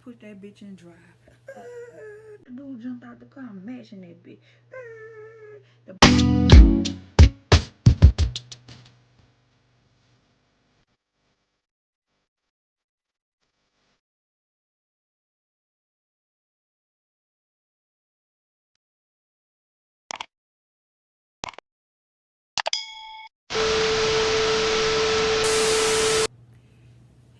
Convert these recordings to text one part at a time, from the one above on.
Put that bitch in drive. The dude jumped out the car, mashing that bitch.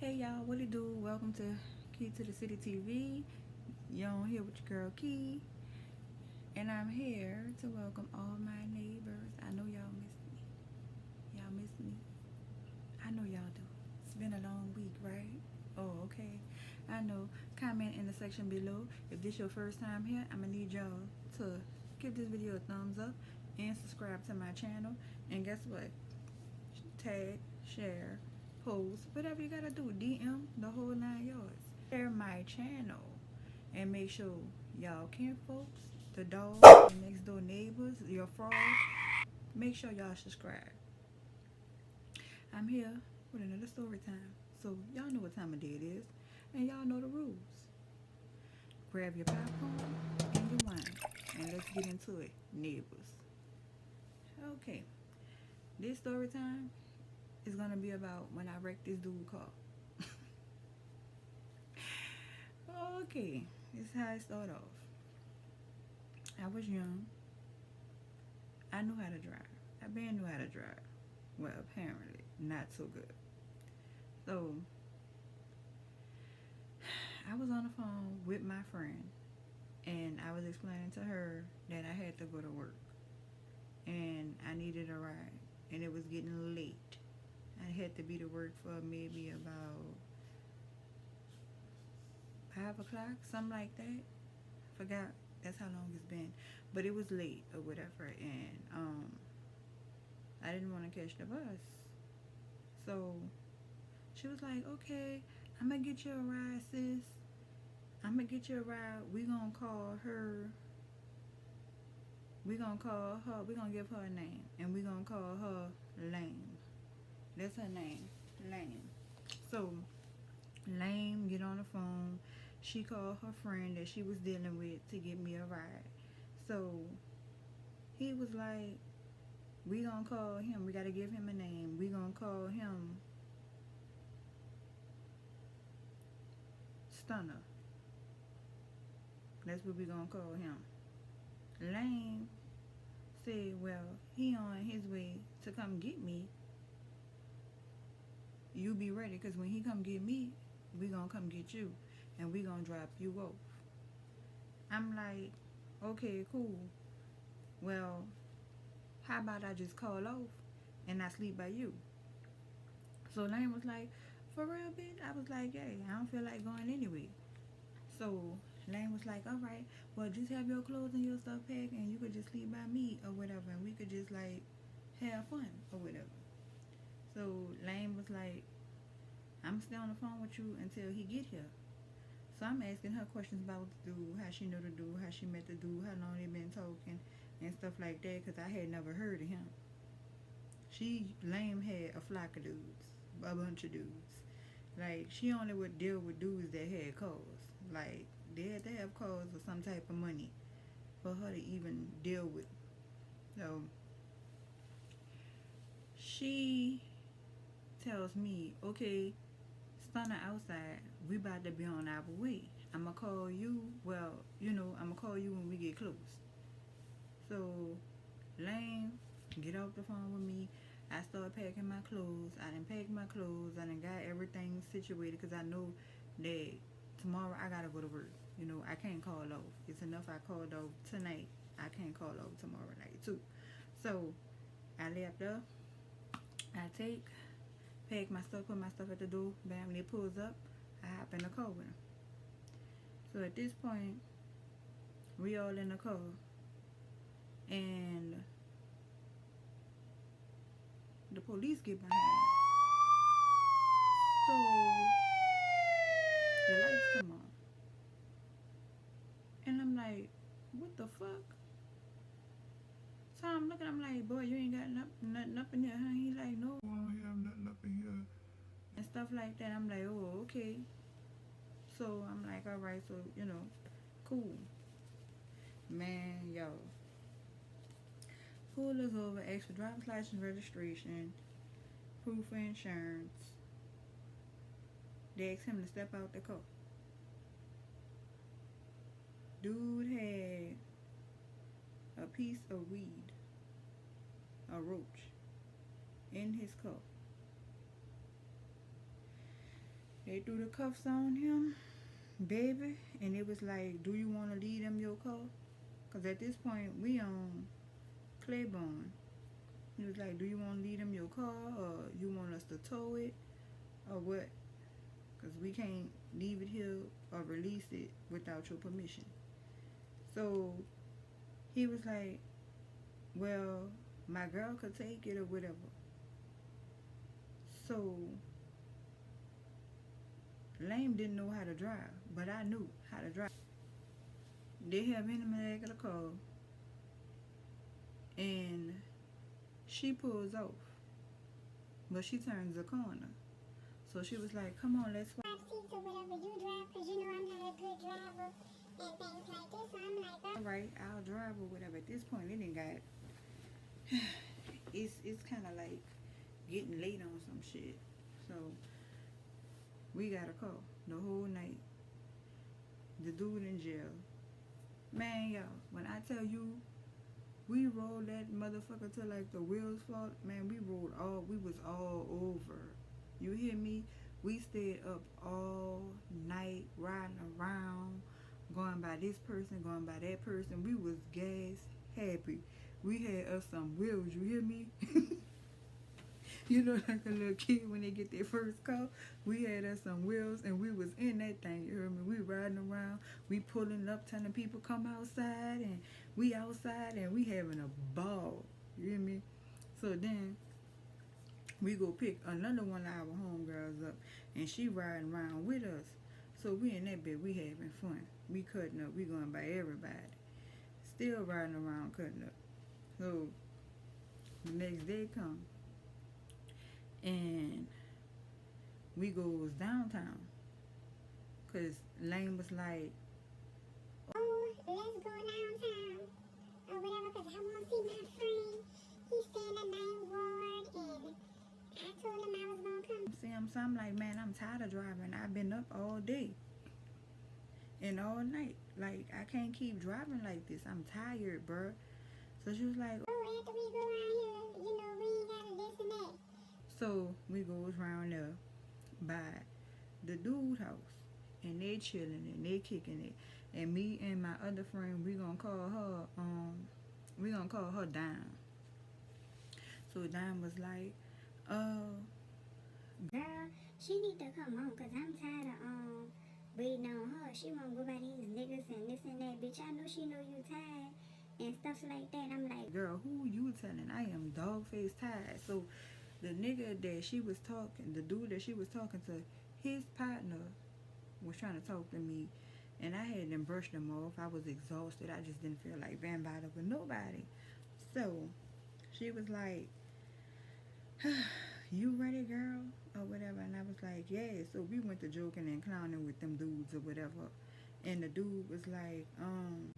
Hey y'all, what it do? Welcome to Key to the City TV. You on here with your girl Key, and I'm here to welcome all my neighbors. I know y'all miss me. Y'all miss me. I know y'all do. It's been a long week, right? Oh, okay. I know. Comment in the section below. If this your first time here, I'm gonna need y'all to give this video a thumbs up and subscribe to my channel. And guess what? Tag, share, post, whatever you gotta do. DM the whole 9 yards. Share my channel and make sure y'all kin folks, the dogs, the next door neighbors, your frogs, make sure y'all subscribe. I'm here with another story time. So y'all know what time of day it is, and y'all know the rules. Grab your popcorn and your wine, and let's get into it, neighbors. Okay, this story time is gonna be about when I wrecked this dude car. Okay, this is how it started off. I was young. I knew how to drive. I been knew how to drive. Well, apparently, not so good. So, I was on the phone with my friend, and I was explaining to her that I had to go to work, and I needed a ride, and it was getting late. I had to be to work for maybe about 5 o'clock, something like that. Forgot. That's how long it's been, but it was late or whatever, and I didn't want to catch the bus. So she was like, "Okay, I'm gonna get you a ride, sis. I'm gonna get you a ride. We gonna call her. We gonna call her. We gonna give her a name, and we gonna call her Lame. That's her name, Lame." So Lame get on the phone. She called her friend that she was dealing with to get me a ride. So he was like, "We gonna call him. We gotta give him a name. We gonna call him Stunner. That's what we gonna call him." Lame said, "Well, he on his way to come get me. You be ready, cause when he come get me, we gonna come get you, and we gonna drop you off." I'm like, "Okay, cool. Well, how about I just call off and I sleep by you?" So Lane was like, "For real, bitch?" I was like, "Hey, I don't feel like going anyway." So Lane was like, "All right, well, just have your clothes and your stuff packed, and you could just sleep by me or whatever, and we could just like have fun or whatever." So Lane was like, "I'm still on the phone with you until he get here." So I'm asking her questions about the dude, how she know the dude, how she met the dude, how long they been talking, and stuff like that, because I had never heard of him. She, Lame, had a flock of dudes, a bunch of dudes. Like, she only would deal with dudes that had cars. Like, they had to have cars or some type of money for her to even deal with. So, she tells me, "Okay, Stunner outside, we about to be on our way. I'ma call you, well, I'ma call you when we get close." So Lane get off the phone with me. I start packing my clothes. I done packed my clothes. I done got everything situated because I know that tomorrow I gotta go to work. I can't call off. It's enough I called off tonight. I can't call off tomorrow night too. So I left up. I pack my stuff, put my stuff at the door. Bam, when it pulls up, I hop in the car with him. So at this point, we all in the car, and the police get behind us. So the lights come on, and I'm like, "What the fuck?" So I'm looking, I'm like, "Boy, you ain't got nothing up in here, huh?" He like, "No, I don't have nothing up in here," and stuff like that. I'm like, "Oh, okay." So I'm like, all right, so cool. Man, yo, pull us over, ask for driver's license, registration, proof of insurance. They asked him to step out the car. Dude had a piece of weed, a roach, in his car. They threw the cuffs on him, baby, and it was like, do you want to leave them your car? Because at this point, we on Claiborne. He was like, do you want to leave them your car, or you want us to tow it, or what? Because we can't leave it here or release it without your permission. So he was like, well, my girl could take it or whatever. So Lame didn't know how to drive, but I knew how to drive. They have him in the back of the car, and she pulls off, but she turns the corner. So she was like, come on, let's walk. Or whatever you drive, because you know I'm not a good driver and things like this. So I'm like, all right, I'll drive or whatever. At this point, it didn't got. It's kind of like getting late on some shit. So we got a call the whole night. The dude in jail. Man, y'all, when I tell you, we rolled that motherfucker till like the wheels fall. Man, we was all over. You hear me? We stayed up all night riding around, going by this person, going by that person. We was gas happy. We had us some wheels, you hear me? You know, like a little kid when they get their first car. We had us some wheels, and we was in that thing, you hear me? We riding around, we pulling up, telling people come outside, and we outside, and we having a ball, you hear me? So then we go pick another one of our homegirls up, and she riding around with us. So we in that bit, we having fun. We cutting up, we going by everybody. Still riding around cutting up. So the next day come, and we goes downtown, cause Lane was like, oh, let's go downtown or whatever, because I want to see my friend. He's staying at 9th Ward, and I told him I was going to come see him. So I'm like, man, I'm tired of driving. I've been up all day and all night. Like, I can't keep driving like this. I'm tired, bruh. So she was like, oh, after we go around here, you know, we ain't got to this and that. so we goes around there by the dude house, and they chilling and they kicking it. And me and my other friend, we gonna call her Dime. So Dime was like, Girl, she need to come home, because I'm tired of waiting on her. She won't go by these niggas and this and that. Bitch, I know she know you tired and stuff like that. I'm like, girl, who you telling? I am dog face tired. So the nigga that she was talking, the dude that she was talking to, his partner was trying to talk to me, and I had them brush them off. I was exhausted. I just didn't feel like being bothered with nobody. So she was like, you ready, girl, or whatever? And I was like, yeah. So we went to joking and clowning with them dudes or whatever, and the dude was like, I'm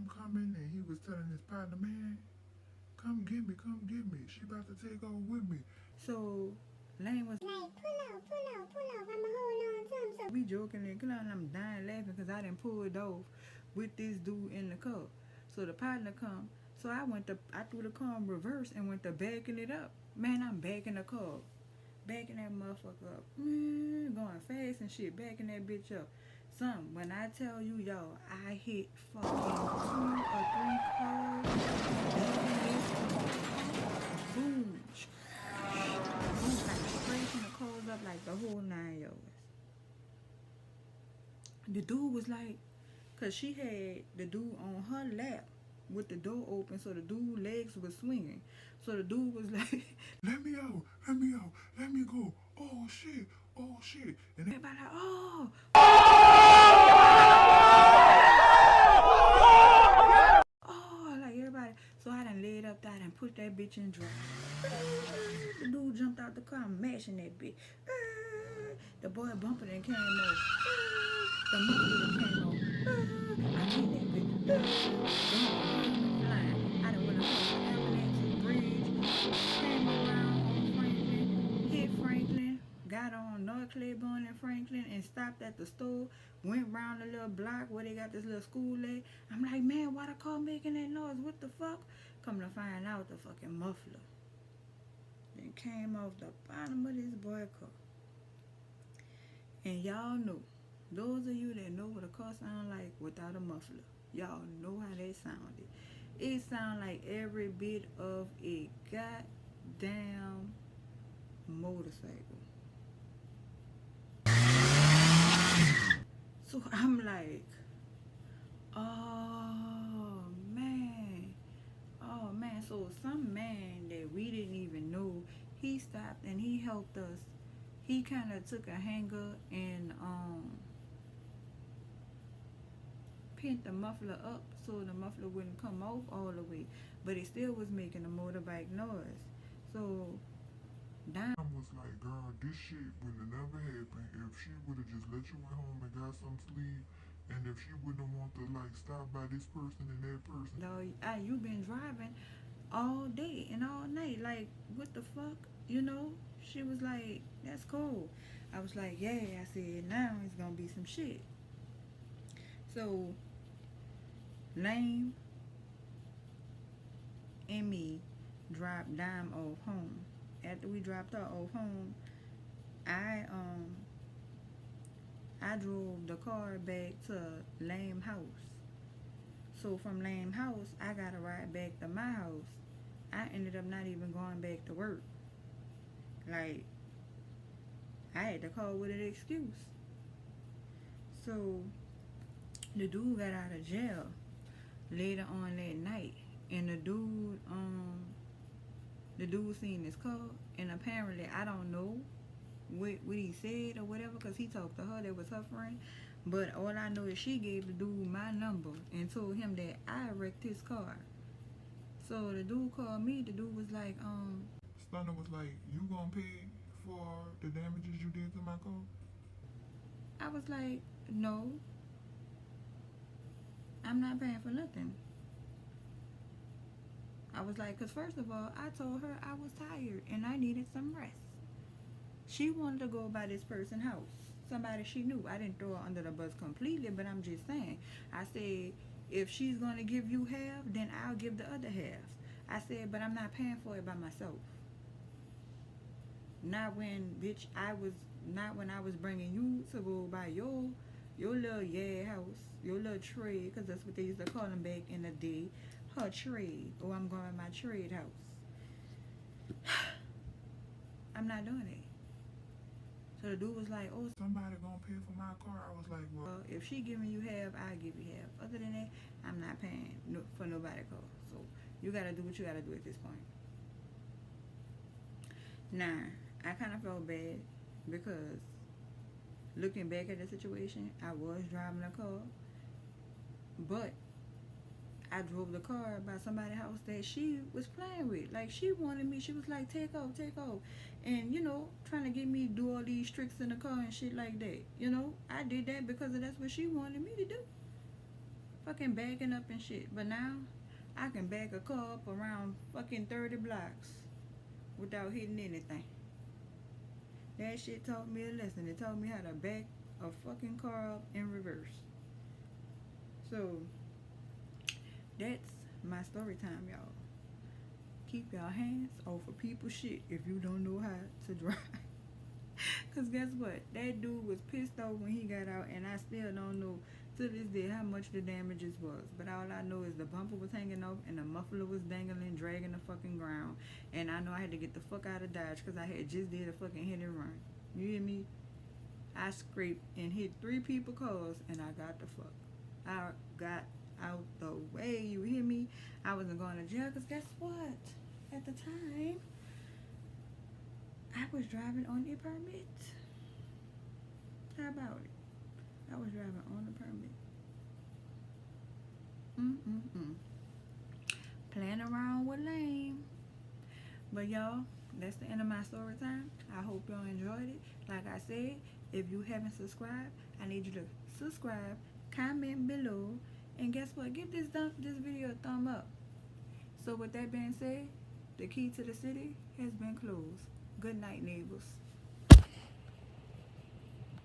coming, and he was telling his partner, man, come get me, she about to take off with me. So Lane was pull up, I'ma hold on to him. So we joking and clowning. I'm dying laughing because I done pulled off with this dude in the car. So the partner come. So I threw the car in reverse and went to backing it up. Man, I'm backing the car. Backing that motherfucker up. Going fast and shit. Backing that bitch up. When I tell you, y'all, I hit fucking 2 or 3 cars. Boom. Boom. Like scraping the cars up like the whole 9 yards. The dude was like, cause she had the dude on her lap with the door open, so the dude's legs was swinging. So the dude was like, let me out, let me go. Oh shit. And everybody like, oh. Oh, like everybody. So I done laid up there and put that bitch in drive. The dude jumped out the car, I'm mashing that bitch. The boy bumping and came off. The muffler came off. I hit that bitch. Flying. I done went across the Appalachian Bridge, came around on Franklin, hit Franklin, got on North Claiborne and Franklin, and stopped at the store. Went round the little block where they got this little school at. I'm like, man, why the car making that noise? What the fuck? Come to find out, the fucking muffler then came off the bottom of this boy car. And y'all know, those of you that know what a car sound like without a muffler, y'all know how that sounded. It sound like every bit of a goddamn motorcycle. So I'm like, oh man. So some man that we didn't even know, he stopped and he helped us. He kind of took a hanger and pinned the muffler up so the muffler wouldn't come off all the way, but it still was making a motorbike noise. So I was like, girl, this shit would have never happened if she would have just let you at home and got some sleep, and if she wouldn't want to like stop by this person and that person. dog, you been driving all day and all night, like what the fuck, you know? She was like, that's cool. I was like, yeah. I said, now it's gonna be some shit. So Lame and me dropped Dime off home. After we dropped her off home, I drove the car back to Lame house. So from Lame house, I got to ride back to my house. I ended up not even going back to work. Like, I had to call with an excuse. So the dude got out of jail later on that night, and the dude seen his car, and apparently I don't know what he said or whatever, because he talked to her, that was her friend, but all I know is she gave the dude my number and told him that I wrecked his car. So the dude called me. The dude was like, Stunner was like, you gonna pay for the damages you did to my car? I was like, no, I'm not paying for nothing. I was like, because first of all, I told her I was tired and I needed some rest. She wanted to go by this person's house, somebody she knew. I didn't throw her under the bus completely, but I'm just saying. I said, if she's going to give you half, then I'll give the other half. I said, but I'm not paying for it by myself. Not when, bitch, not when I was bringing you to go by your little house, your little trade, because that's what they used to call them back in the day, her trade, or I'm going to my trade house. I'm not doing it. So the dude was like, oh, Somebody gonna pay for my car? I was like, well, if she giving you half, I'll give you half. Other than that, I'm not paying for nobody's car. So you gotta do what you gotta do at this point. Now, I kind of felt bad because looking back at the situation, I was driving a car, but I drove the car by somebody's house that she was playing with. Like, she wanted me, she was like, take off. And, you know, trying to get me to do all these tricks in the car and shit like that. You know, I did that because that's what she wanted me to do. Fucking backing up and shit. But now, I can back a car up around fucking 30 blocks without hitting anything. That shit taught me a lesson. It taught me how to back a fucking car up in reverse. So, that's my story time, y'all. Keep y'all hands off of people's shit if you don't know how to drive. Because guess what? That dude was pissed off when he got out, and I still don't know to this day how much the damages was. But all I know is the bumper was hanging off and the muffler was dangling, dragging the fucking ground. And I know I had to get the fuck out of Dodge because I had just did a fucking hit and run. You hear me? I scraped and hit 3 people's cars, and I got the fuck. I got out the way, you hear me? I wasn't going to jail because guess what? At the time, I was driving on a permit. How about it? I was driving on a permit. Playing around with lame. But y'all, that's the end of my story time. I hope y'all enjoyed it. Like I said, if you haven't subscribed, I need you to subscribe, comment below, and guess what? Give this video a thumb up. So with that being said, the key to the city has been closed. Good night, neighbors.